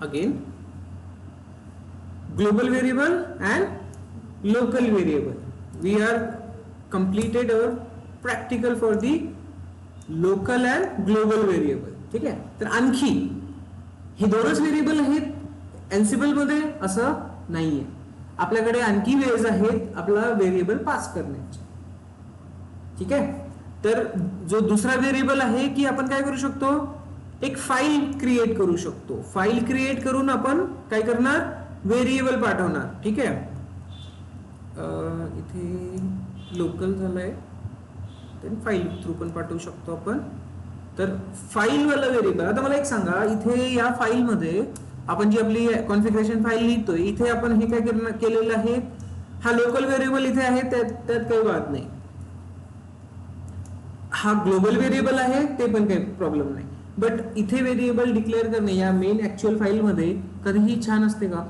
again global variable and local variable. We are completed our practical for the local and global variable. ठीक आहे. तर आणखी हे दोनच व्हेरिएबल आहेत एन्सिबल मध्ये असं नाहीये. आपल्याकडे आणखी वेज आहेत आपला व्हेरिएबल पास करण्याचे. ठीक आहे. तर जो दुसरा व्हेरिएबल आहे की आपण काय करू शकतो, एक फाईल क्रिएट करू शकतो. फाईल क्रिएट करून आपण काय करणार, व्हेरिएबल पाठवणार. ठीक आहे. इथे लोकल झालंय तर फाईल थ्रू पण पाठवू शकतो आपण. तर फाईल वाला व्हेरिएबल, आता मला एक सांगा, इथे या फाईल मध्ये आपण जी आपली कॉन्फिगरेशन फाईल लिहितोय इथे आपण हे काय केलेलं आहे, हा लोकल व्हेरिएबल इथे आहे, त्यात काही वाद नाही. हा ग्लोबल व्हेरिएबल आहे ते पण काही प्रॉब्लेम नाही. बट इथे व्हेरिएबल डिक्लेअर करणे या मेन ऍक्च्युअल फाईल मध्ये कधीही छान असते का?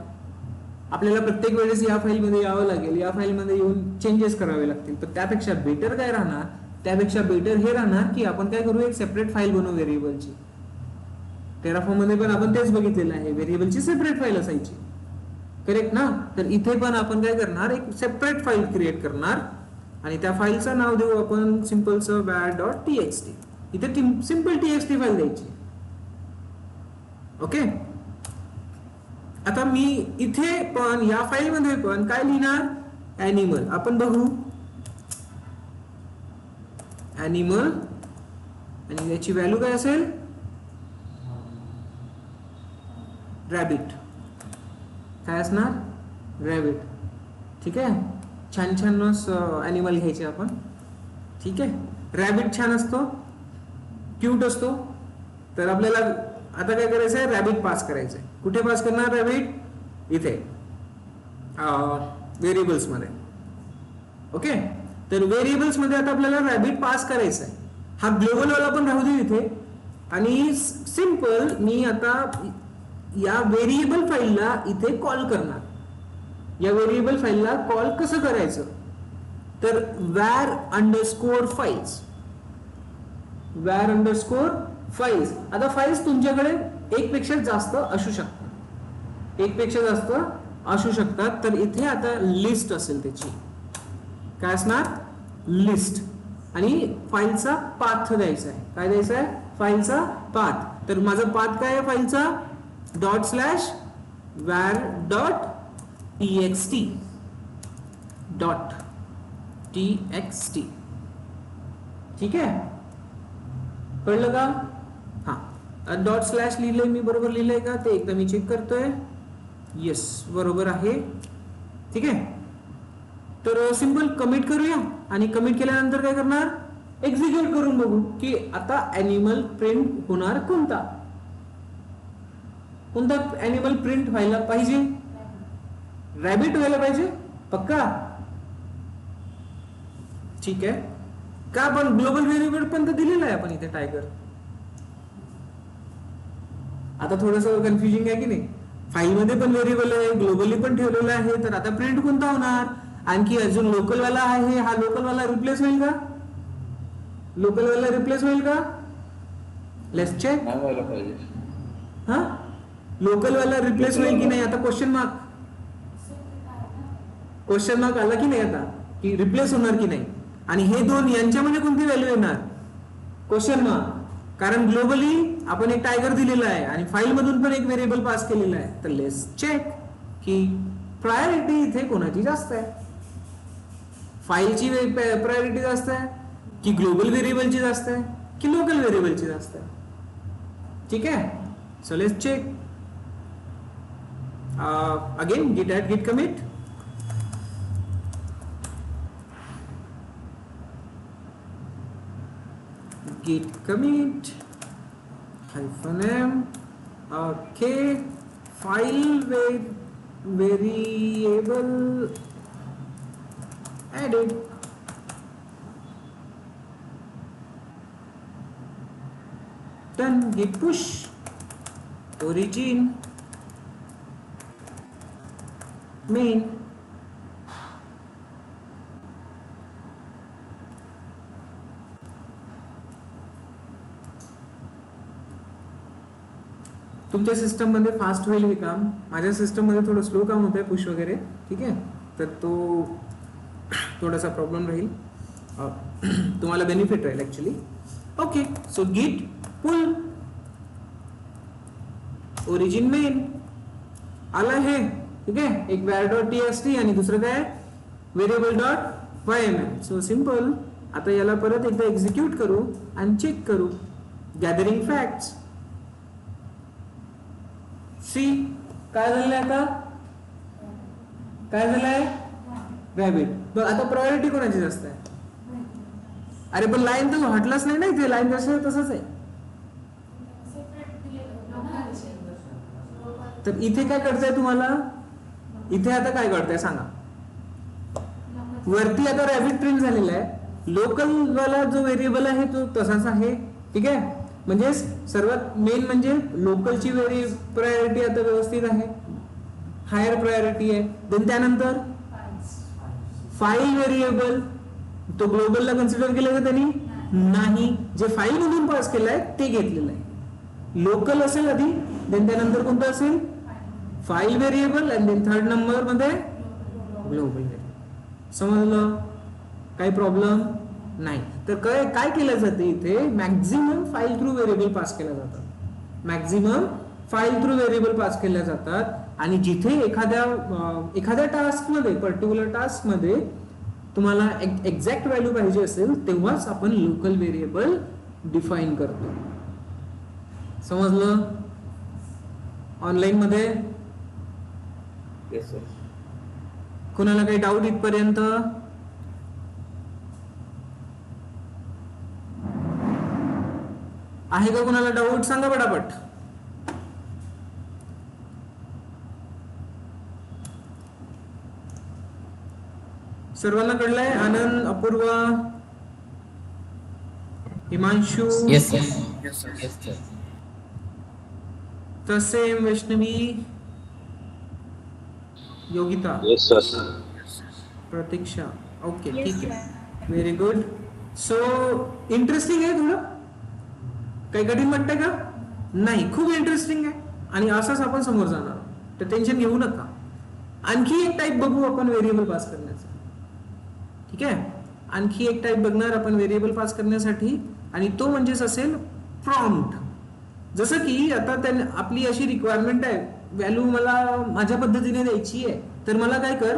आपल्याला प्रत्येक वेळेस या फाईल मध्ये यावं लागेल, या फाईल मध्ये येऊन चेंजेस करावे लागतील. तर त्यापेक्षा बेटर काय राहणार, त्यापेक्षा बेटर हे राहणार की आपण काय करू, एक सेपरेट फाईल बनवू व्हेरिएबलची. टेराफॉर्म मध्ये पण आपण तेच बघितलेलं आहे, व्हेरिएबलची सेपरेट फाईल असायची. करेक्ट ना? तर इथे पण आपण काय करणार, एक सेपरेट फाईल क्रिएट करणार आणि त्या फाईलचं नाव देऊ आपण सिंपलचं var.txt. इथे सिंपल txt फाईल द्यायची. ओके. आता मी इथे पण या फाईल मध्ये पण काय लिहिणार, ॲनिमल. आपण बघू ॲनिमल आणि याची व्हॅल्यू काय असेल, रॅबिट. काय असणार, रॅबिट. ठीक आहे. छान छान ॲनिमल घ्यायचे आपण. ठीक आहे. रॅबिट छान असतो, क्यूट असतो. तर आपल्याला आता काय करायचं आहे, रॅबिट पास करायचं आहे. कुठे पास करणार रॅबिट, इथे व्हेरिएबल्स मध्ये. ओके. तर व्हेरिएबल्स मध्ये आता आपल्याला रॅबिट पास करायचं आहे. हा ग्लोबल वाला पण राहू दे इथे. आणि सिंपल मी आता या व्हेरिएबल फाईलला इथे कॉल करणार. या व्हेरिएबल फाईलला कॉल कसं करायचं, तर var_files. var_files. आता फाईल्स तुमच्याकडे एक पेक्षा जास्त असू शकतात, एक पेक्षा जास्त असू शकतात. तर इथे आता लिस्ट असेल, त्याची काय असणार, लिस्ट. आणि फाईलचा पाथ द्यायचा आहे. काय द्यायचा आहे, फाईलचा पाथ. तर माझा पाथ काय आहे फाईलचा, .var.txt. ठीक आहे. कळलं का? हा. डॉट स्लॅश लिहिलंय मी, बरोबर लिहिलंय का ते एकदा मी चेक करतोय. येस, बरोबर आहे. ठीक आहे. तर सिंपल कमिट करूया आणि कमिट केल्यानंतर काय करणार, एक्झिक्यूट करून बघू की आता ॲनिमल प्रिंट होणार कोणता. कोणता ॲनिमल प्रिंट व्हायला पाहिजे, रॅबिट व्हायला पाहिजे. पक्का? ठीक आहे. का आपण ग्लोबल व्हेरिएबल पण तर दिलेला आहे आपण इथे, टायगर. आता थोडस कन्फ्युजिंग आहे की नाही, फाईल मध्ये पण व्हेरिएबल आहे, ग्लोबली पण ठेवलेलं आहे. तर आता प्रिंट कोणता होणार, आणखी अजून लोकल वाला आहे, हा लोकल वाला रिप्लेस होईल का, लोकल वाला रिप्लेस होईल का, लेट्स चेक. हा, लोकल वाला रिप्लेस होईल की नाही, आता क्वेश्चन मार्क आला की नाही आता, की रिप्लेस होणार की नाही. आणि हे दोन यांच्यामध्ये कोणती व्हॅल्यू येणार, क्वेश्चन मार्क. कारण ग्लोबली आपण एक टायगर दिलेला आहे आणि फाईल मधून पण एक व्हेरिएबल पास केलेला आहे. तर लेट्स चेक की प्रायोरिटी इथे कोणाची जास्त आहे, फाईलची प्रायोरिटी जास्त आहे की ग्लोबल व्हेरिएबलची जास्त आहे की लोकल व्हेरिएबलची जास्त आहे. ठीक आहे. So let's check again git add git commit. Git commit -m. Okay, file variable added. Done. Git push origin main. तुमच्या सिस्टम मध्ये फास्ट होईल हे काम, माझ्या सिस्टम मध्ये थोडं स्लो काम होत आहे, पुश वगैरे, ठीक आहे, तर तो थोडासा प्रॉब्लेम राहील, तुम्हाला बेनिफिट राहील actually. Okay, so git pull origin main आला हे, ठीक आहे, एक var.txt आणि दुसरं काय variable.yml. So simple. आता याला परत एकदा एक्झिक्यूट करू आणि चेक करू. गॅदरिंग फॅक्ट्स, सी काय झालंय, आता काय झालंय, रॅबिट. बघ आता प्रायोरिटी कोणाची जास्त आहे, अरे पण लाईन तर हटलाच नाही ना, इथे लाईन जसं तसंच आहे. तर इथे काय करताय तुम्हाला, इथे आता काय करताय सांगा. वरती आता रॅबिट प्रिंट झालेला आहे, लोकल वाला जो व्हेरिएबल आहे तो तसाच आहे, ठीक आहे. म्हणजे सर्वात मेन म्हणजे लोकलची प्रायोरिटी आता व्यवस्थित आहे, हायर प्रायोरिटी आहे. देन त्यानंतर फाईल व्हेरिएबल, तो ग्लोबलला कन्सिडर केलं का त्यांनी, नाही, जे फाईल मधून पास केलंय ते घेतलेलं आहे. लोकल असेल आधी, देन त्यानंतर कोणतं असेल, फाईल व्हेरिएबल, आणि देन थर्ड नंबर मध्ये ग्लोबल व्हेरिएबल. समजलं, काही प्रॉब्लेम नाही. तर काय केलं जाते इथे, maximum file through variable pass केल्या जातात, maximum file through variable pass केल्या जातात. आणि जिथे एखाद्या टास्क मध्ये, पर्टिक्युलर टास्क मध्ये तुम्हाला एक्झॅक्ट व्हॅल्यू पाहिजे असेल तेव्हाच आपण लोकल व्हेरिएबल डिफाइन करतो. समजलं, ऑनलाईन मध्ये. Yes sir. कुणाला काही डाऊट इथपर्यंत, आहे का कुणाला डाऊट, सांगा पटापट. सर्वांना कळलंय, Anand, Apurva, Himanshu, yes sir. Yes sir. तसे Vaishnavi, Yogita, yes sir. Pratiksha. Okay, ठीक आहे, व्हेरी गुड. सो इंटरेस्टिंग आहे थोडं, काही कठीण वाटतंय का, नाही, खूप इंटरेस्टिंग आहे. आणि असंच आपण समोर जाणार, तर टेन्शन घेऊ नका. आणखी एक टाईप बघू आपण व्हेरिएबल पास करण्याचा, ठीक आहे. आणखी एक टाईप बघणार आपण व्हेरिएबल पास करण्यासाठी, आणि तो म्हणजेच असेल प्रॉम्प्ट. जसं की आता आपली अशी रिक्वायरमेंट आहे, व्हॅल्यू मला माझ्या पद्धतीने द्यायची आहे, तर मला काय कर,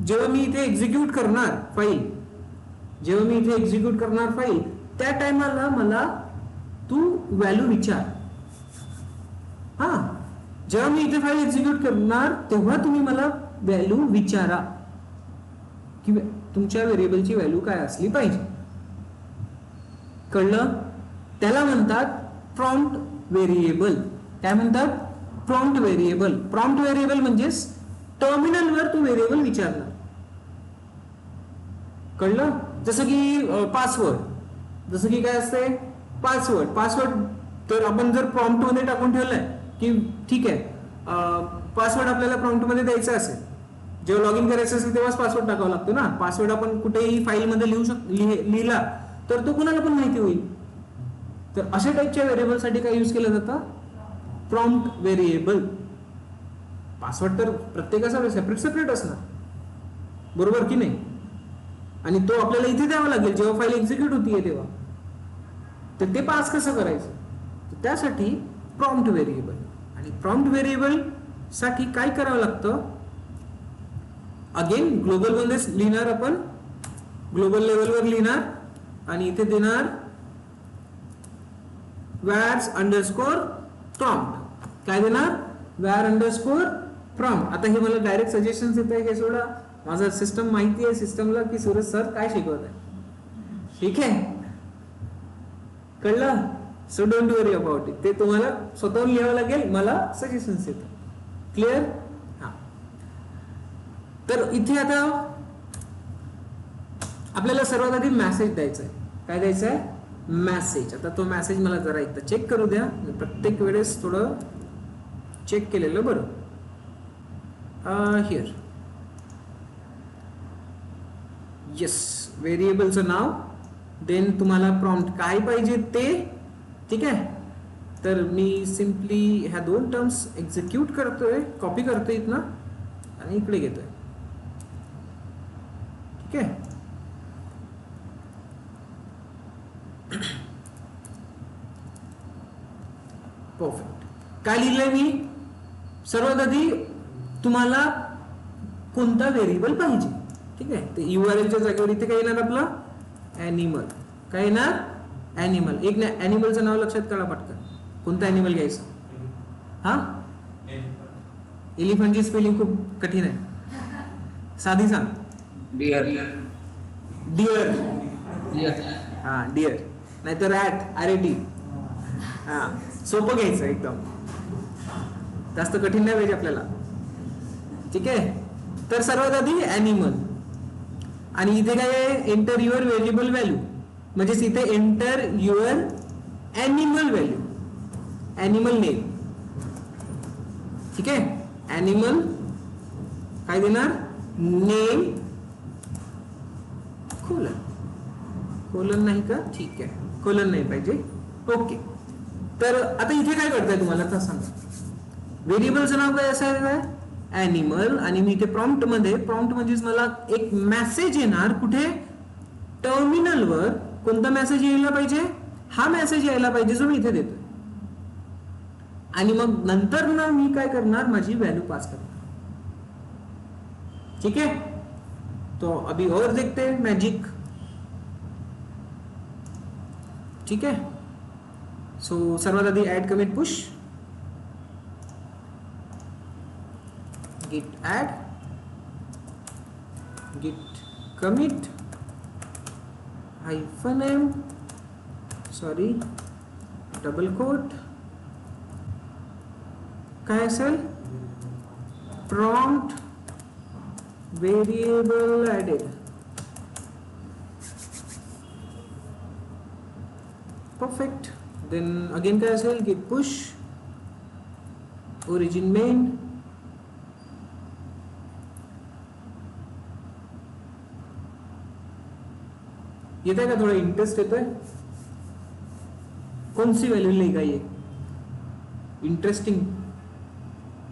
जेव्हा मी इथे एक्झिक्यूट करणार फाईल, त्या टायमाला मला तू व्हॅल्यू विचार. हा, जेव्हा मी इथे फाईल एक्झिक्यूट करणार तेव्हा तुम्ही मला व्हॅल्यू विचारा की तुमच्या व्हेरिएबलची व्हॅल्यू काय असली पाहिजे. कळलं, त्याला म्हणतात प्रॉम्प्ट व्हेरिएबल. काय म्हणतात, प्रॉम्प्ट व्हेरिएबल. प्रॉम्प्ट व्हेरिएबल म्हणजेच टर्मिनलवर तू व्हेरिएबल विचारणार. कळलं, जसं की पासवर्ड, जसं की काय असते, पासवर्ड तर आपण जर प्रॉम्प्ट मध्ये टाकून ठेवलंय की ठीक आहे, पासवर्ड आपल्याला प्रॉम्प्ट मध्ये द्यायचा असेल, जेव्हा लॉग इन करायचं असेल तेव्हाच पासवर्ड टाकावा लागतो ना. पासवर्ड आपण कुठेही फाईल मध्ये लिहिला तर तो कुणाला पण माहिती होईल. तर अशा टाईपच्या व्हेरिएबल साठी काय यूज केलं जातं, प्रॉम्प्ट व्हेरिएबल. पासवर्ड तर प्रत्येकाचा सेपरेट असणार, बरोबर की नाही, आणि तो आपल्याला इथे द्यावा लागेल जेव्हा फाईल एक्झिक्यूट होतीये तेव्हा. तर ते पास कसं करायचं, तर त्यासाठी प्रॉम्प्ट व्हेरिएबल. आणि प्रॉम्प्ट व्हेरिएबल साठी काय करावं लागतं, अगेन ग्लोबल मध्येच लिहिणार आपण, ग्लोबल लेवलवर लिहिणार आणि इथे देणार var_prompt. काय देणार, var_prompt. आता हे मला डायरेक्ट सजेशन येत आहे, हे सोडा, माझा सिस्टम माहिती आहे सिस्टमला की सूरज सर काय शिकवत आहे, ठीक आहे, कळलं. So don't worry about it, ते तुम्हाला स्वतःहून लिहावं लागेल, मला सजेशन्स येतात. क्लिअर. हा, तर इथे आता आपल्याला सर्वात आधी मेसेज द्यायचा आहे. काय द्यायचं आहे, मेसेज. आता तो मेसेज मला जरा एकदा चेक करू द्या, प्रत्येक वेळेस थोडं चेक केलेलं बरं. हिअर, येस, व्हेरिएबलचं नाव, देन तुम्हाला प्रॉम्प्ट काय पाहिजे ते, ठीक आहे, तर मी सिम्पली ह्या दोन टर्म्स एक्झिक्यूट करतोय, कॉपी करतोय इथनं आणि इकडे घेतोय. ठीक आहे. परफेक्ट. काय लिहिलंय मी? सर्वात आधी तुम्हाला कोणता व्हेरिएबल पाहिजे. ठीक आहे. ते URLच्या जागेवर इथे काय येणार आपलं? ॲनिमल. काय येणार? ॲनिमल. एक ना ॲनिमलचं नाव लक्षात काढा पटकन. कोणतं ॲनिमल घ्यायचं? हा, एलिफंटची स्पेलिंग खूप कठीण आहे, साधी सांग. डिअर. डिअर. डिअर. हा, डिअर. नाहीतर रॅट, RAT. हा, सोपं घ्यायचं एकदम, जास्त कठीण नाही पाहिजे आपल्याला. ठीक आहे. तर सर्वात आधी ॲनिमल, आणि इथे काय आहे? एंटर युअर व्हेरिएबल व्हॅल्यू, म्हणजेच इथे enter your animal value, animal name. ठीक आहे. ॲनिमल काय देणार? Name colon. कोलन नाही का? ठीक आहे, कोलन नाही पाहिजे. ओके. तर आता इथे काय करताय तुम्हाला तर सांगा. व्हेरिएबलचं नाव काय असायला आहे? ॲनिमल. आणि मी इथे प्रॉम्प्ट मध्ये, प्रॉम्प्ट म्हणजेच मला एक मेसेज येणार कुठे? टर्मिनलवर. कोणता मेसेज यायला पाहिजे? हा मेसेज यायला पाहिजे जो मी इथे देतोय. आणि मग नंतर ना मी काय करणार? माझी व्हॅल्यू पास करणार. ठीक है. तो अभी और देखते हैं मैजिक. ठीक है. सो सर्वात आधी add commit push, git add, git commit -m, sorry, double quote, काय असेल? prompt variable added. Perfect. Then again काय असेल? git push origin main, येते का? थोड़ा इंटरेस्ट येतोय? कौन सी वैल्यू लेगा ये? इंटरेस्टिंग.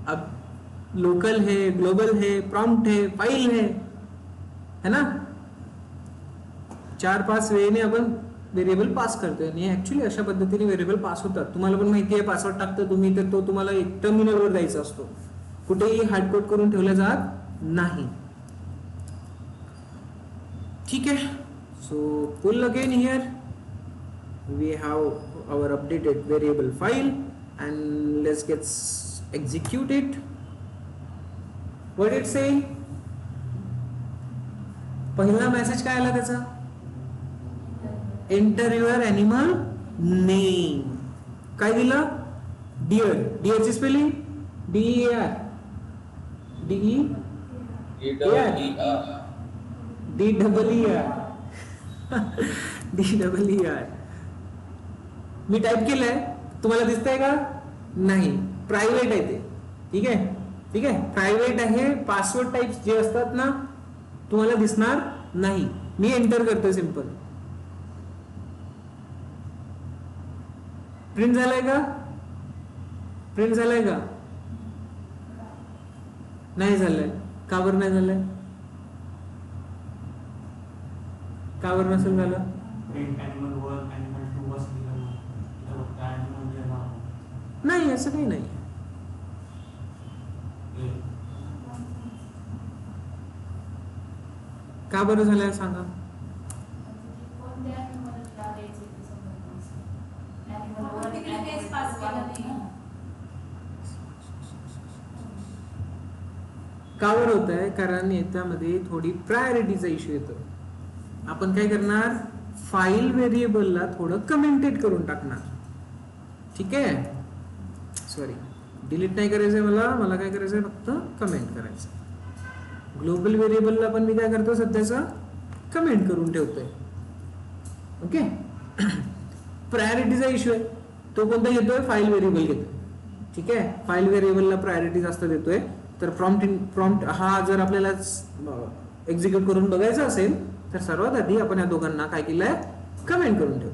अब लोकल है, ग्लोबल है, प्रॉम्प्ट है, फाइल है ना? 4-5 वेने आपण व्हेरिएबल पास करतोय. आणि ऍक्च्युली अशा पद्धतीने व्हेरिएबल पास होतात. तुम्हाला पण माहिती आहे, पासवर्ड टाकता तुम्ही तर तो तुम्हाला एक टर्मिनलवर द्यायचा असतो, कुठेही हार्डकोड करून ठेवला जात नाही. ठीक आहे. So pull again here, we have our updated variable file and let's get execute it. What it say? पहिला मेसेज काय आला त्याचा? Enter your animal name. काय दिलं? डिअर. डिअरची स्पेलिंग DER, DEER. मी टाइप केलंय, तुम्हाला दिसतंय का? नाही. प्रायव्हेट आहे ते. ठीक आहे. ठीक आहे. प्रायव्हेट आहे. पासवर्ड टाइप्स जे असतात ना, तुम्हाला दिसणार नाही. मी एंटर करतोय सिंपल. प्रिंट झालाय का? प्रिंट झालाय का? नाही झालंय. का बरं नाही झालंय? का बरं नसेल झालं? नाही, असं काही नाही. का बरं झालंय सांगा? का बरं होत आहे? कारण याच्यामध्ये थोडी प्रायोरिटीचा इश्यू येतो. आपण काय करणार? फाईल व्हेरिएबलला थोडं कमेंटेड करून टाकणार. ठीक आहे. सॉरी, डिलीट नाही करायचंय मला काय करायचंय? फक्त कमेंट करायचं. ग्लोबल व्हेरिएबलला पण मी काय करतो? सध्याचा कमेंट करून ठेवतोय. ओके. प्रायोरिटीचा इश्यू आहे. तो कोणता घेतोय? फाईल व्हेरिएबल घेतोय. ठीक आहे. फाईल व्हेरिएबलला प्रायोरिटी जास्त देतोय. तर प्रॉम्प्ट हा जर आपल्याला एक्झिक्यूट करून बघायचा असेल तर सर्वात आधी आपण या दोघांना काय केलंय? कमेंट करून ठेवू.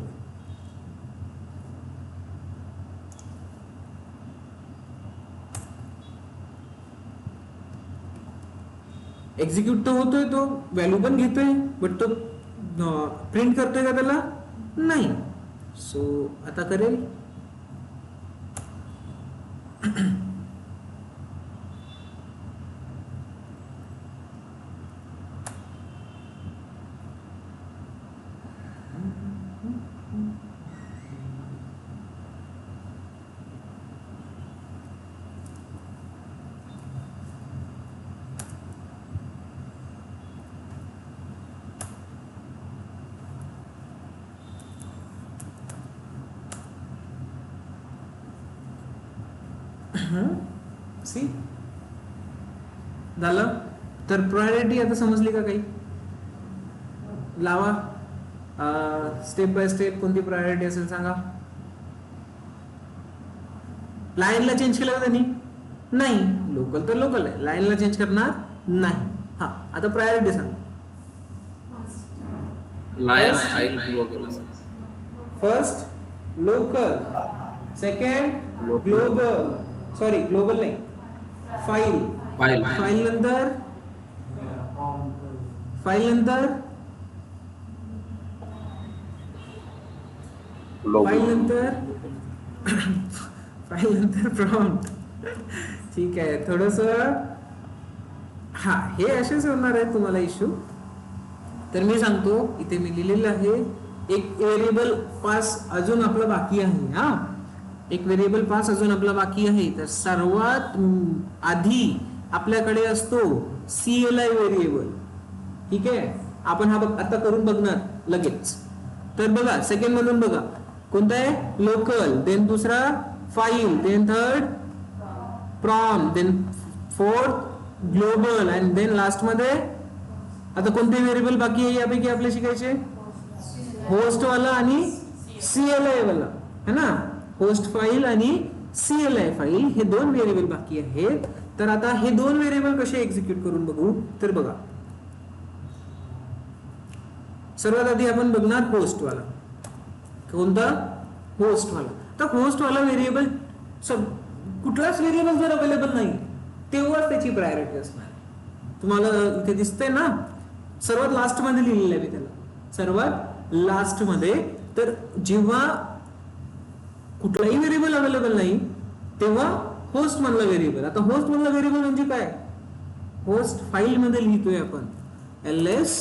एक्झिक्यूट तर होतोय, तो व्हॅल्यू पण घेतोय, बट तो प्रिंट करतोय का त्याला? नाही. सो आता करेल सी झालं. तर प्रायोरिटी आता समजली का काही? लावा स्टेप बाय स्टेप कोणती प्रायोरिटी असेल सांगा. लाईनला चेंज केलं का त्यांनी? नाही. लोकल तर लोकल आहे, लाईनला चेंज करणार नाही. हा आता प्रायोरिटी सांग. Lion file global. First local, second global, sorry global नाही, फाईल. फाईल नंतर फाईल नंतर फाईल नंतर फाईल नंतर प्रॉम्प्ट. ठीक आहे, थोडस हा हे असेच होणार आहे तुम्हाला इश्यू. तर मी सांगतो, इथे मी लिहिलेलं आहे एक व्हेरिएबल पास अजून आपला बाकी आहे. हा एक व्हेरिएबल पास अजून आपला बाकी आहे. तर सर्वात आधी आपल्याकडे असतो CLI व्हेरिएबल. ठीक आहे, आपण हा आता करून बघणार लगेच. तर बघा सेकंड मधून बघा कोणता आहे? लोकल, देन दुसरा file, then third prompt, then fourth global, and then last मध्ये आता कोणते व्हेरिएबल बाकी आहे यापैकी आपले शिकायचे? होस्ट वाला आणि CLI वाला है ना. होस्ट फाईल आणि CLI फाईल हे दोन व्हेरिएबल बाकी आहेत. तर आता हे दोन व्हेरिएबल कसे एक्झिक्यूट करून बघू. तर बघा सर्वात आधी आपण बघणार होस्ट वाला. कोणता? होस्ट वाला. तर होस्ट वाला व्हेरिएबल कुठलाच व्हेरिएबल जर अवेलेबल नाही तेव्हाच त्याची प्रायोरिटी असणार. तुम्हाला इथे दिसतंय ना, सर्वात लास्ट मध्ये लिहिलेलं आहे मी त्याला, सर्वात लास्ट मध्ये. तर जेव्हा कुठलाही व्हेरिएबल अवेलेबल नाही तेव्हा होस्ट मधला व्हेरिएबल. आता होस्ट मधला व्हेरिएबल म्हणजे काय? होस्ट फाईल मध्ये लिहितोय आपण ls,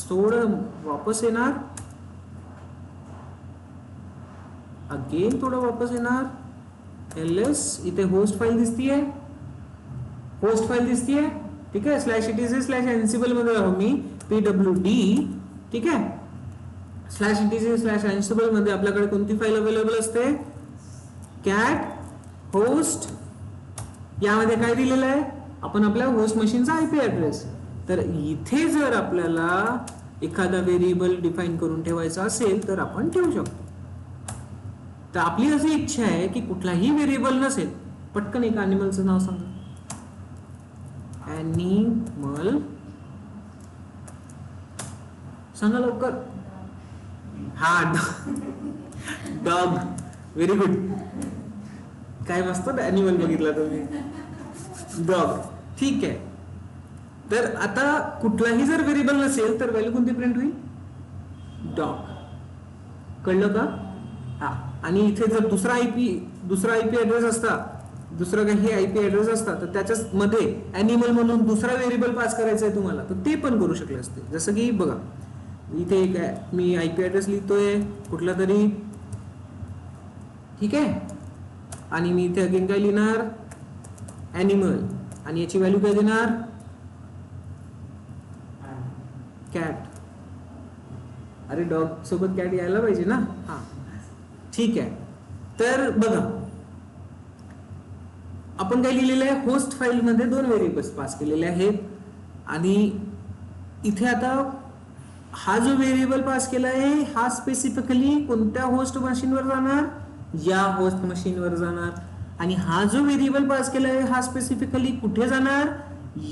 थोडं वापस येणार, अगेन थोडं वापस येणार, ls, इथे होस्ट फाईल दिसतीये, होस्ट फाईल दिसतीये. ठीक आहे, /etc/ansible मध्ये राहू मी pwd. ठीक आहे, /etc/ansible मध्ये आपल्याकडे कोणती फाईल अवेलेबल असते? cat host. यामध्ये काय दिलेलं आहे? आपण आपल्या होस्ट मशीनचा IP ऍड्रेस. तर इथे जर आपल्याला एखादा व्हेरिएबल डिफाइन करून ठेवायचा असेल तर आपण ठेवू शकतो. तर आपली अशी इच्छा आहे की कुठलाही व्हेरिएबल नसेल, पटकन एक अॅनिमलचं नाव सांगा. ॲनिमल सांगा लवकर. हा डॉग. Very good. काय मस्त ॲनिमल बघितला तुम्ही, डॉग. ठीक आहे, तर आता कुठलाही जर व्हेरिएबल नसेल तर व्हॅल्यू कोणती प्रिंट होईल? डॉग. कळलं का? हा. आणि इथे जर दुसरा IP ऍड्रेस असता, दुसरा काही IP ऍड्रेस असता तर त्याच्याच मध्ये ॲनिमल म्हणून दुसरा व्हेरिएबल पास करायचा आहे तुम्हाला, तर ते पण करू शकले असते. जसं की बघा इथे एक मी IP ऍड्रेस लिहितोय कुठला तरी. ठीक आहे, आणि मी इथे अगेन काय लिहिणार? ॲनिमल. आणि याची व्हॅल्यू काय देणार? कॅट. अरे डॉग सोबत कॅट यायला पाहिजे ना. हा ठीक आहे, तर बघा आपण काय लिहिलेलं आहे? होस्ट फाईल मध्ये दोन व्हेरिएबल्स पास केलेले आहेत. आणि इथे आता हा जो व्हेरिएबल पास केला आहे हा स्पेसिफिकली कोणत्या होस्ट मशीनवर जाणार? या होस्ट मशीनवर जाणार. आणि हा जो व्हेरिएबल पास केला आहे हा स्पेसिफिकली कुठे जाणार?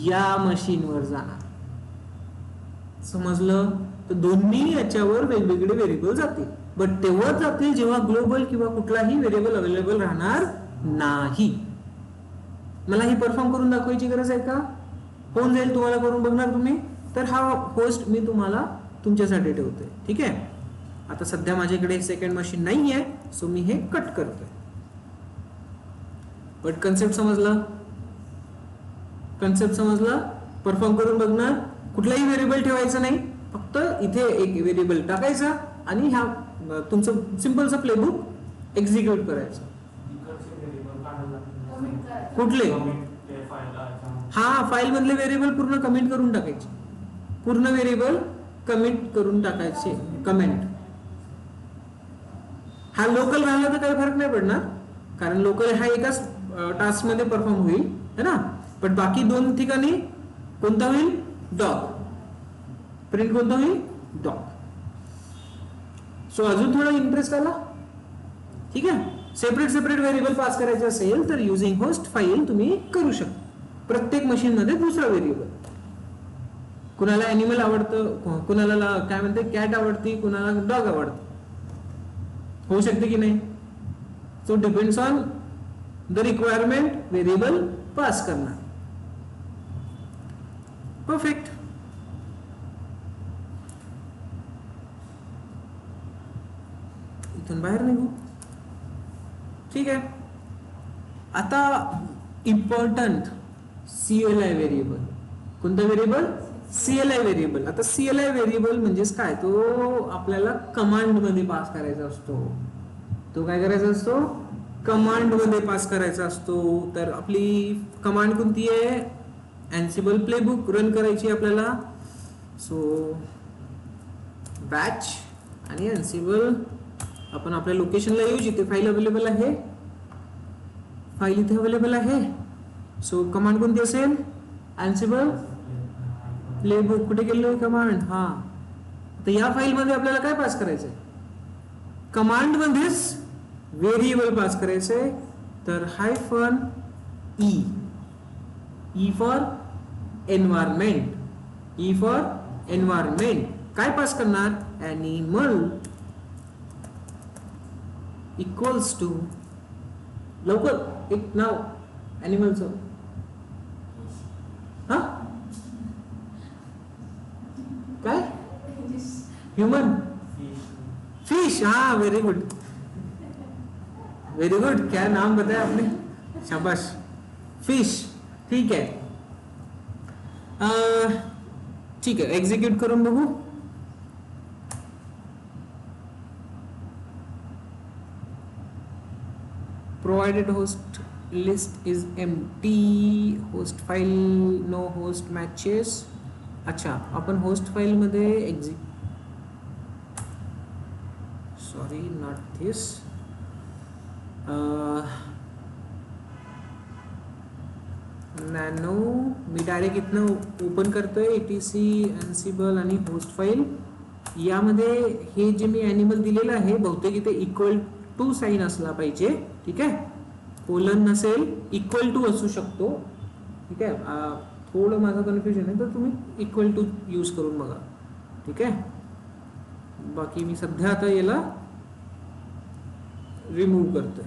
या मशीनवर जाणार. समजलं? तर दोन्ही याच्यावर वेगवेगळे व्हेरिएबल जातील, बट तेव्हाच जातील जेव्हा ग्लोबल किंवा कुठलाही व्हेरिएबल अवेलेबल राहणार नाही. मला ही परफॉर्म करून दाखवायची गरज आहे का? होऊन जाईल तुम्हाला करून बघणार तुम्ही. तर हा होस्ट मी तुम्हाला तुमच्यासाठी ठेवतोय. ठीक आहे. आता सध्या माझ्याकडे सेकंड मशीन नाही आहे, सो मी हे कट करतोय. बट कन्सेप्ट समजला? कन्सेप्ट समजला? परफॉर्म करून बघणार. कुठलाही व्हेरिएबल ठेवायचा नाही, फक्त इथे एक व्हेरिएबल टाकायचा आणि ह्या तुमचं सिंपलचं प्लेबुक एक्झिक्यूट करायचं. कुठले? हा, फाईल मधले व्हेरिएबल पूर्ण कमेंट करून टाकायचे. पूर्ण व्हेरिएबल कमेंट करून टाकायचे. कमेंट हा लोकल राहिला तर काही फरक नाही पडणार, कारण लोकल हा एकाच टास्क मध्ये परफॉर्म होईल है ना. पण बाकी दोन ठिकाणी कोणता होईल? डॉग. प्रिंट कोणता होईल? डॉग. सो अजून थोडा इंटरेस्ट आला? ठीक आहे. सेपरेट व्हेरिएबल पास करायचे असेल तर युझिंग होस्ट फाईल तुम्ही करू शकता. प्रत्येक मशीन मध्ये दुसरा व्हेरिएबल. कुणाला अॅनिमल आवडतं, कुणाला काय म्हणते कॅट आवडती, कुणाला डॉग आवडतं, होऊ शकते की नाही. So depends on the requirement variable pass करणार. परफेक्ट. इथून बाहेर निघू. ठीक आहे. आता इम्पॉर्टंट CLI व्हेरिएबल. कोणता व्हेरिएबल? CLI variable. आता CLI व्हेरिएबल म्हणजेच काय? तो आपल्याला कमांड मध्ये पास करायचा असतो. तो काय करायचा असतो? कमांड मध्ये पास करायचा असतो. तर आपली कमांड कोणती आहे? Ansible प्लेबुक रन करायची आपल्याला. सो बॅच आणि Ansible आपण आपल्या लोकेशनला येऊ जिथे फाईल अवेलेबल आहे. फाईल इथे अवेलेबल आहे. सो कमांड कोणती असेल? Ansible playbook. कुठे गेलो कमांड? हा. तर या फाईल मध्ये आपल्याला काय पास करायचंय? कमांड मध्येच व्हेरिएबल पास करायचंय. तर hyphen E for environment. E for environment. काय पास करणार? ॲनिमल इक्वल्स टू, लवकर एक नाव ॲनिमलचं. हा काय? ह्युमन. फिश. हाँ, वेरी गुड वेरी गुड. क्या नाम बताया आपने? शाबाश. फिश. ठीक है. ठीक है, एग्जीक्यूट करून बघू. Provided host list is empty. Host file no host matches. अच्छा, आपण होस्ट फाईल मध्ये sorry not this. Nano me direct इथनं ओपन करतोय. etc Ansible आणि होस्ट फाईल. यामध्ये हे जे मी ॲनिमल दिलेलं आहे बहुतेक इथे इक्वल टू साइन असला पाहिजे. ठीक आहे. कोलन नसेल, इक्वल टू असू शकतो. ठीक आहे. थोडं माझं कन्फ्युजन आहे, तर तुम्ही इक्वल टू यूज करून बघा. ठीक आहे. बाकी मी सध्या आता याला रिमूव्ह करतोय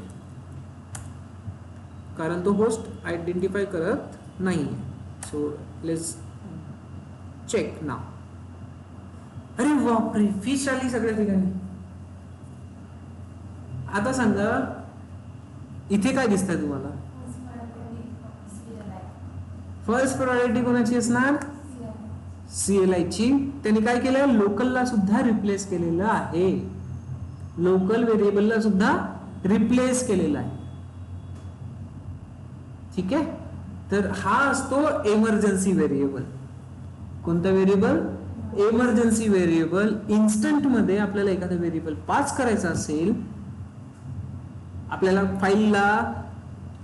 कारण तो होस्ट आयडेंटिफाय करत नाही. सो लेट्स चेक नाव. अरे बापरे, फिश आली सगळ्या ठिकाणी. आता सांगा इथे काय दिसतंय तुम्हाला? फर्स्ट प्रायोरिटी कोणाची असणार? CLI ची. त्यांनी काय केलं? लोकलला सुद्धा रिप्लेस केलेलं आहे. लोकल व्हेरिएबलला सुद्धा रिप्लेस केलेला आहे. ठीक आहे. तर हा असतो एमर्जन्सी व्हेरिएबल. कोणता व्हेरिएबल? Emergency variable. इन्स्टंट मध्ये आपल्याला एखादा व्हेरिएबल पास करायचा असेल, आपल्याला फाईलला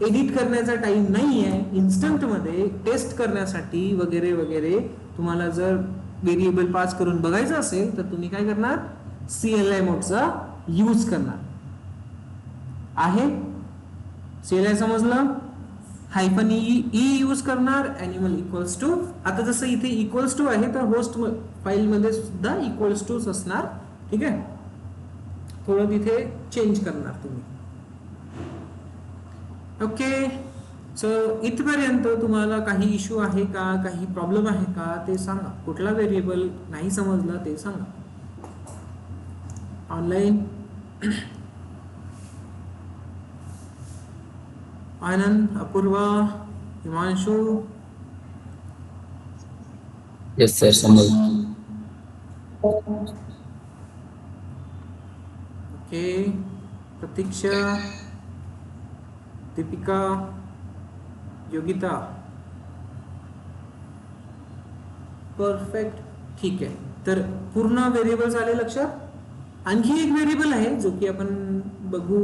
एडिट करण्याचा टाइम नाही आहे, इन्स्टंट मध्ये टेस्ट करण्यासाठी वगैरे वगैरे तुम्हाला जर व्हेरिएबल पास करून बघायचं असेल तर तुम्ही काय करणार? CLI मोडचा यूज करणार आहे. CLI समजलं? हायफन ई यूज करणार. Animal equals to. आता जसं इथे इक्वल्स टू आहे तर होस्ट फाईल मध्ये सुद्धा इक्वल्स टूच असणार. ठीक आहे. थोडं तिथे चेंज करणार तुम्ही. ओके. सो इथपर्यंत तुम्हाला काही इश्यू आहे का, काही प्रॉब्लेम आहे का ते सांगा. कुठला व्हेरिएबल नाही समजला ते सांगा. ऑनलाईन आनंद, अपूर्वा, हिमांशु, येस सर समज. ओके, प्रतीक्षा, दीपिका, योगिता, परफेक्ट. ठीक आहे, तर पूर्ण व्हेरिएबल्स आले लक्षात. आणखी एक व्हेरिएबल आहे जो की आपण बघू,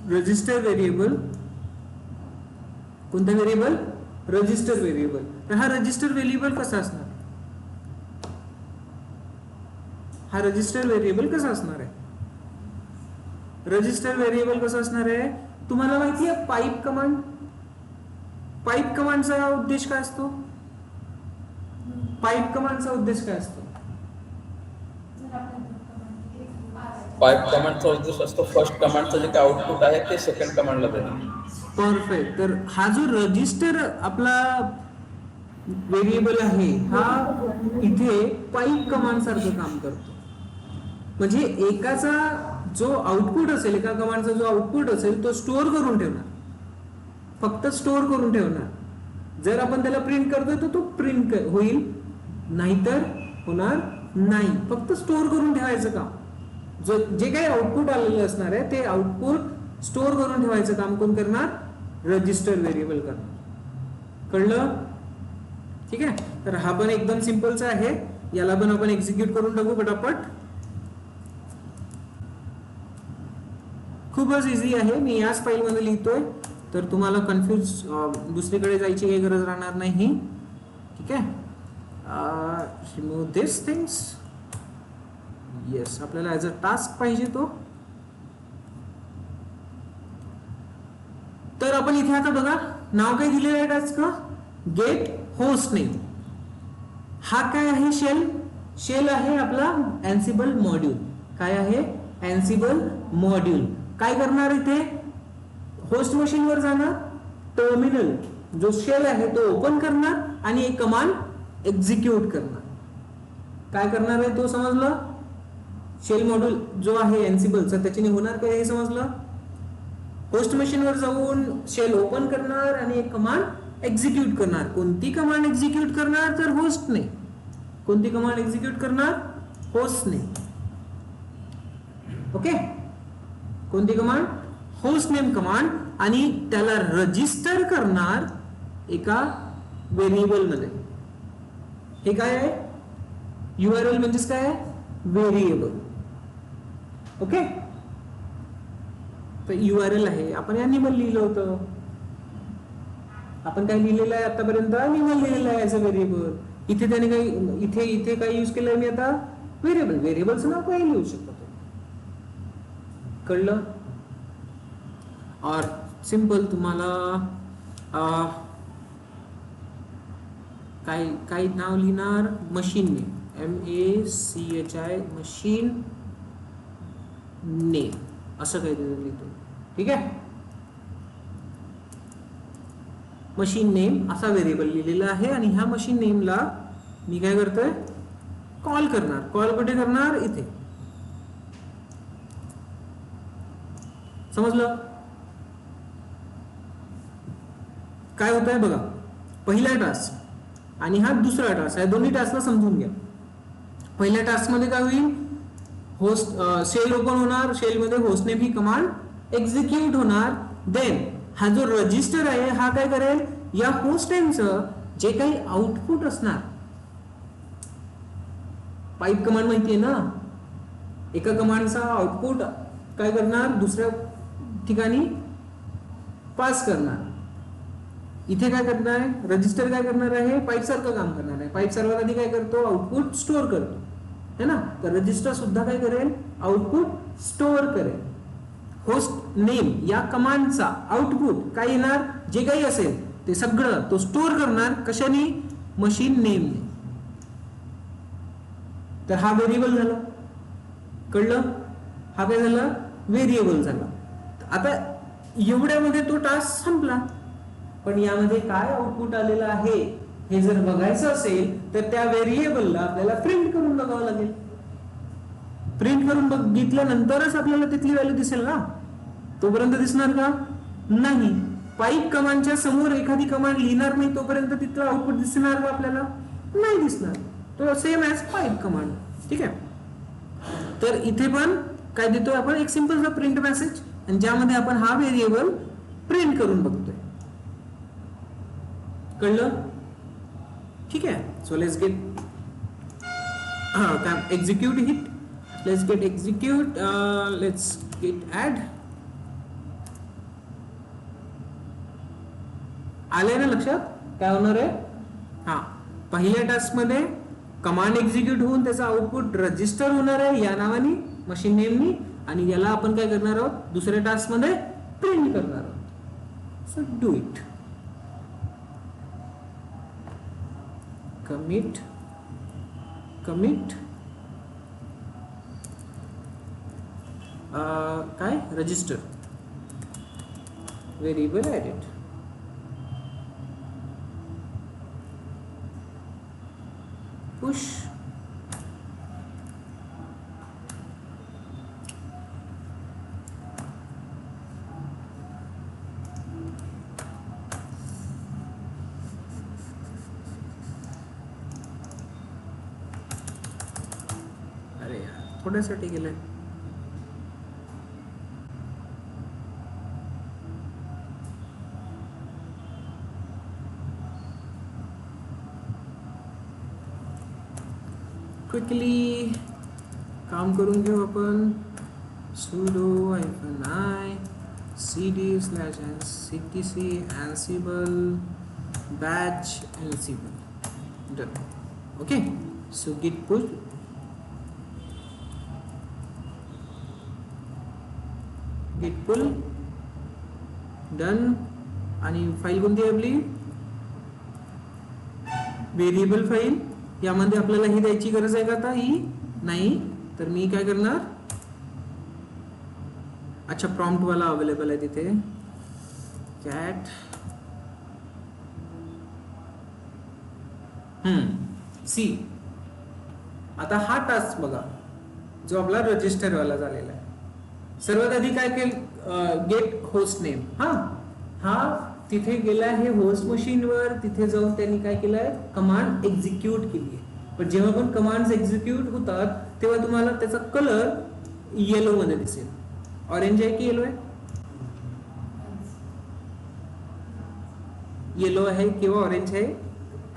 रजिस्टर व्हेरिएबल. कोणता व्हेरिएबल? Register variable. तर हा रजिस्टर व्हेरिएबल कसा असणार? हा रजिस्टर व्हेरिएबल कसा असणार आहे? रजिस्टर व्हेरिएबल कसं असणार आहे? तुम्हाला माहिती आहे पाईप कमांड. पाईप कमांडचा उद्देश काय असतो? पाईप कमांडचा उद्देश काय असतो? पाईप कमांडचा उद्देश असतो फर्स्ट कमांडचं जे काही आउटपुट आहे ते सेकंड कमांडला देणे. परफेक्ट. तर हा जो रजिस्टर आपला व्हेरिएबल आहे हा इथे पाईप कमांड सारखं काम करतो. म्हणजे एकाचा जो आउटपुट असेल, एका कमांडचा जो आउटपुट असेल तो स्टोअर करून ठेवणार, फक्त स्टोअर करून ठेवणार. जर आपण त्याला प्रिंट करतोय तर तो प्रिंट होईल, नाहीतर होणार नाही. फक्त स्टोअर करून ठेवायचं काम. जे काही आउटपुट आलेलं असणार आहे ते आउटपुट स्टोअर करून ठेवायचं काम कोण करणार? रजिस्टर व्हेरिएबल करणार. कळलं? ठीक आहे. तर हा पण एकदम सिंपलचा आहे. याला पण आपण एक्झिक्यूट करून टाकू पटापट. खूपच इझी आहे. मी याच फाईल मध्ये लिहितोय तर तुम्हाला कन्फ्यूज दुसरीकडे जायची काही गरज राहणार नाही. ठीक आहे. रिमूव्ह दिस थिंग्स. येस, आपल्याला ऍज अ टास्क पाहिजे तो. तर आपण इथे आता बघा नाव काय दिलेलं आहे टास्क? Gate host name. हा काय आहे? शेल. शेल आहे आपला एन्सिबल मॉड्यूल. काय आहे? एन्सिबल मॉड्यूल. काय करणार इथे? होस्ट मशीन वर जाणार, टर्मिनल जो शेल आहे तो ओपन करणार आणि एक कमांड एक्झिक्यूट करणार. काय करणार आहे तो समजलं? शेल मॉड्यूल जो आहे एन्सिबलचा त्याच्याने होणार काय हे समजलं? होस्ट मशीन वर जाऊन शेल ओपन करणार आणि एक कमांड एक्झिक्यूट करणार. कोणती कमांड एक्झिक्यूट करणार? तर होस्टने. कोणती कमांड एक्झिक्यूट करणार? होस्टने. ओके. कोणती कमांड? Host name command. आणि त्याला रजिस्टर करणार एका व्हेरिएबल मध्ये. हे काय आहे? URL म्हणजेच काय आहे? व्हेरिएबल. ओके. तर URL आहे. आपण ॲनिमल लिहिलं होतं. आपण काय लिहिलेलं आहे आतापर्यंत? ॲनिमल लिहिलेलं आहे ऍज अ व्हेरिएबल. इथे त्याने काही इथे काय यूज केलंय मी आता? व्हेरिएबल. व्हेरिएबलचं नाव काही लिहू शकतो. कळलं? और सिंपल तुम्हाला काय नाव लिहिणार? Machine name. MACHI machine name असं काहीतरी लिहितो. ठीक आहे. मशीन नेम असा व्हेरिएबल लिहिलेला आहे आणि ह्या मशीन नेमला मी काय करतोय? कॉल करणार. कॉल कुठे करणार? इथे. समजलं? काय होत आहे बघा. पहिला टास्क आणि हा दुसरा टास्क आहे. दोन्ही टास्कला समजून घ्या. पहिल्या टास्क मध्ये काय होईल? होस्ट शेल ओपन होणार. शेल मध्ये होस्ट नेम ही कमांड एक्झिक्यूट होणार. देन हा जो रजिस्टर आहे हा काय करेल? या होस्ट नेमचं जे काही आउटपुट असणार, पाईप कमांड माहिती आहे ना, एका कमांडचा आउटपुट काय करणार? दुसऱ्या ठिकाणी पास करणार. इथे काय करणार आहे? रजिस्टर काय करणार आहे? पाईप सारखं काम करणार आहे. पाईप सर्वात आधी काय करतो? आउटपुट स्टोअर करतो है ना. तर रजिस्टर सुद्धा काय करेल? आउटपुट स्टोअर करेल. होस्ट नेम या कमांडचा आउटपुट काय येणार? जे काही असेल ते सगळं तो स्टोअर करणार. कशाने? मशीन नेमने. तर हा व्हेरिएबल झाला. कळलं? हा काय झाला? व्हेरिएबल झाला. आता एवढ्यामध्ये तो टास्क संपला. पण यामध्ये काय आउटपुट आलेलं आहे हे जर बघायचं असेल तर त्या व्हेरिएबलला आपल्याला प्रिंट करून बघावं लागेल. प्रिंट करून बघितल्यानंतरच आपल्याला तिथली व्हॅल्यू दिसेल ना, तोपर्यंत दिसणार का? नाही. पाईप कमांडच्या समोर एखादी कमांड लिहिणार नाही तोपर्यंत तिथलं आउटपुट दिसणार का आपल्याला? नाही दिसणार. तो सेम ॲज पाईप कमांड. ठीक आहे. तर इथे पण काय देतोय आपण? एक सिंपलचा प्रिंट मेसेज, आणि ज्यामध्ये आपण हा व्हेरिएबल प्रिंट करून बघतोय. कळलं? ठीक आहे. So let's git execute hit. Let's git execute. Let's git add. आलंय ना लक्षात काय होणार आहे? हा, पहिल्या टास्क मध्ये कमांड एक्झिक्यूट होऊन त्याचा आउटपुट रजिस्टर होणार आहे या नावाने, मशीन नेमनी, आणि याला आपण काय करणार आहोत? दुसऱ्या टास्क मध्ये प्रिंट करणार आहोत. So do it. कमिट काय? Register variable added. पुश. अरे यार, थोड्यासाठी गेलंय. क्विकली काम करून घेऊ आपण. sudo -i cd/ctc ansible batch ansible. Done. Okay. So git pull. Done. आणि फाईल कोणती आहे आपली? Variable file. यामध्ये आपल्याला ही द्यायची गरज आहे का आता? ही नाही. तर मी काय करणार? अच्छा, प्रॉम्प्ट वाला अवेलेबल आहे तिथे. Cat C. आता हा टास्क बघा जो आपला रजिस्टर वाला झालेला आहे. सर्वात आधी काय केलं? Get host name. हा तिथे गेला आहे होस्ट मशीन वर. तिथे जाऊन त्यांनी काय केलंय? कमांड एक्झिक्यूट केली आहे. पण जेव्हा पण कमांड एक्झिक्यूट होतात तेव्हा तुम्हाला त्याचा कलर येलो मध्ये दिसेल. ऑरेंज आहे की येलो आहे? येलो आहे किंवा ऑरेंज आहे,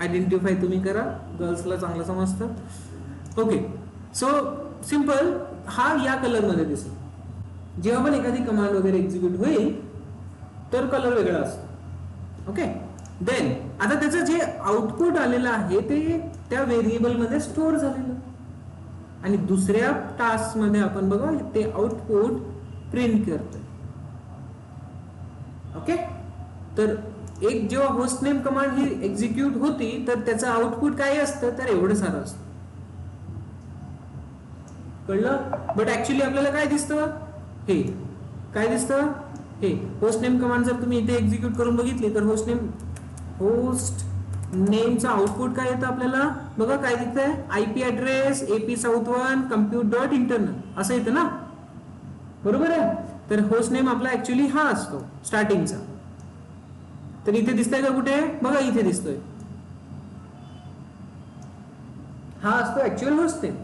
आयडेंटिफाय तुम्ही करा. गर्ल्सला चांगलं समजतं. ओके. सो सिंपल, हा या कलर मध्ये दिसेल. जेव्हा पण एखादी कमांड वगैरे एक्झिक्यूट होईल तर कलर वेगळा असतो. ओके. देन आता त्याचं जे आउटपुट आलेलं आहे ते त्या व्हेरिएबल मध्ये स्टोअर झालेलं, आणि दुसऱ्या टास्क मध्ये आपण बघा ते आउटपुट प्रिंट करतोय. ओके. तर एक जेव्हा होस्ट नेम कमांड ही एक्झिक्यूट होती तर त्याचं आउटपुट काय असतं? तर एवढं सारं असतं. कळलं? बट ऍक्च्युली आपल्याला काय दिसतं? हे काय दिसतं? हे होस्ट नेम कमांड जर तुम्ही इथे एक्झिक्यूट करून बघितली तर होस्ट नेमचं आउटपुट काय येतं आपल्याला? बघा काय दिसतंय? IP address AP South1 compute.internal असं येतं ना, बरोबर आहे? तर होस्ट नेम आपला ऍक्च्युली हा असतो स्टार्टिंगचा. तर इथे दिसतंय का कुठे? बघा इथे दिसतोय. हा असतो ऍक्च्युअल होस्ट नेम.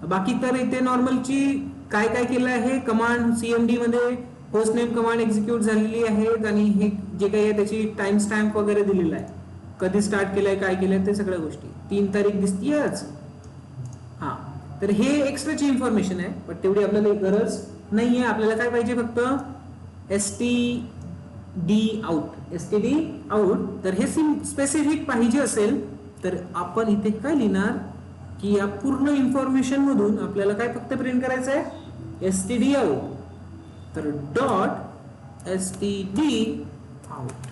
बाकी तर इथे नॉर्मलची काय काय केलं आहे? कमांड CMD मध्ये होस्ट नेम कमांड एक्झिक्यूट झालेली आहे, आणि हे जे काही आहे त्याची टाइम स्टॅम्प वगैरे दिलेला आहे. कधी स्टार्ट केलंय, काय केलंय, ते सगळ्या गोष्टी. 3 तारीख दिसतीये आज. हा, तर हे एक्स्ट्राची इन्फॉर्मेशन आहे, पण तेवढी आपल्याला गरज नाहीये. आपल्याला काय पाहिजे? फक्त std out. तर हे स्पेसिफिक पाहिजे असेल तर आपण इथे काय लिहिणार की या पूर्ण इन्फॉर्मेशन मधून आपल्याला काय फक्त प्रिंट करायचं आहे? std out. तर डॉट std out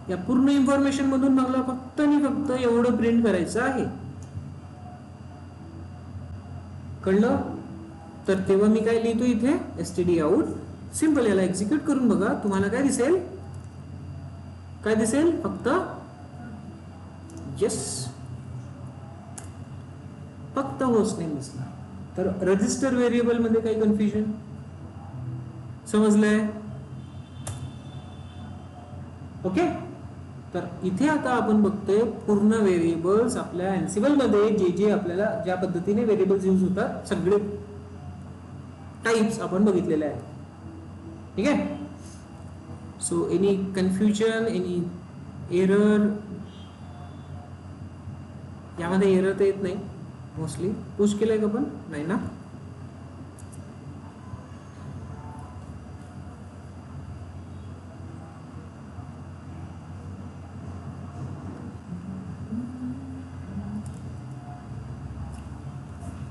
या पूर्ण इन्फॉर्मेशन मधून मला फक्त आणि फक्त एवढं प्रिंट करायचं आहे. कळलं? तर तेव्हा मी काय लिहितो इथे? std out simple. याला एक्झिक्यूट करून बघा, तुम्हाला काय दिसेल? काय दिसेल? फक्त येस, फक्त होस्ट नेम दिसला. तर रजिस्टर व्हेरिएबल मध्ये काही कन्फ्युजन? समजलंय? ओके. तर इथे आता आपण बघतोय पूर्ण व्हेरिएबल्स आपल्या एन्सिबल मध्ये जे आपल्याला ज्या पद्धतीने व्हेरिएबल्स यूज होतात सगळे टाइप्स आपण बघितलेले आहेत. ठीक आहे. So any confusion, any error? यामध्ये एरर तर येत नाही मोस्टली. पुश केलंय का पण? नाही ना.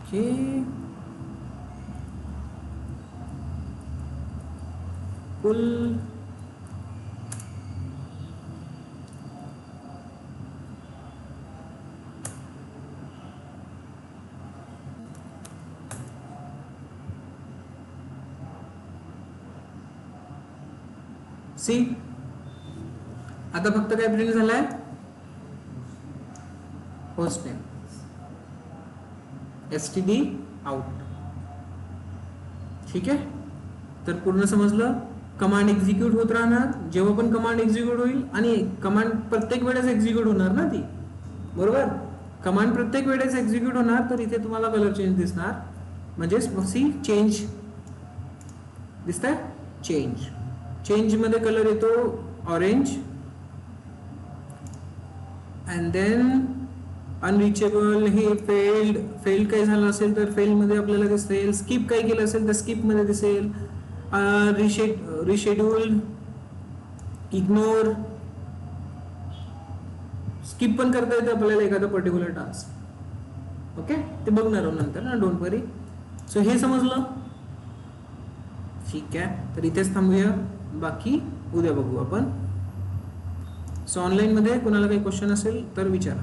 ओके. Full C. आता फक्त काय प्रिंट झालाय? Host name std out. ठीक आहे. तर पूर्ण समजलं. कमांड एक्झिक्यूट होत राहणार. जेव्हा पण कमांड एक्झिक्यूट होईल, आणि कमांड प्रत्येक वेळेस एक्झिक्यूट होणार ना ती, बरोबर? कमांड प्रत्येक वेळेस एक्झिक्यूट होणार. तर इथे तुम्हाला कलर चेंज दिसणार. म्हणजे सी चेंज दिसतंय? चेंज मध्ये कलर येतो ऑरेंज. अँड देन अनरिचेबल, हे फेल्ड काही झालं असेल तर फेल मध्ये आपल्याला दिसेल. स्किप काही केलं असेल तर स्किप मध्ये दिसेल. रिशेड्यूल, इग्नोर, स्किप पण करता येते आपल्याला एखादा पर्टिक्युलर टास्क. ओके. ते बघणार आहोत नंतर ना, डोंट वरी. सो हे समजलं? ठीक आहे. तर इथेच थांबूया. बाकी उद्या बघू आपण. सो ऑनलाईन मध्ये कोणाला काही क्वेश्चन असेल तर विचारा.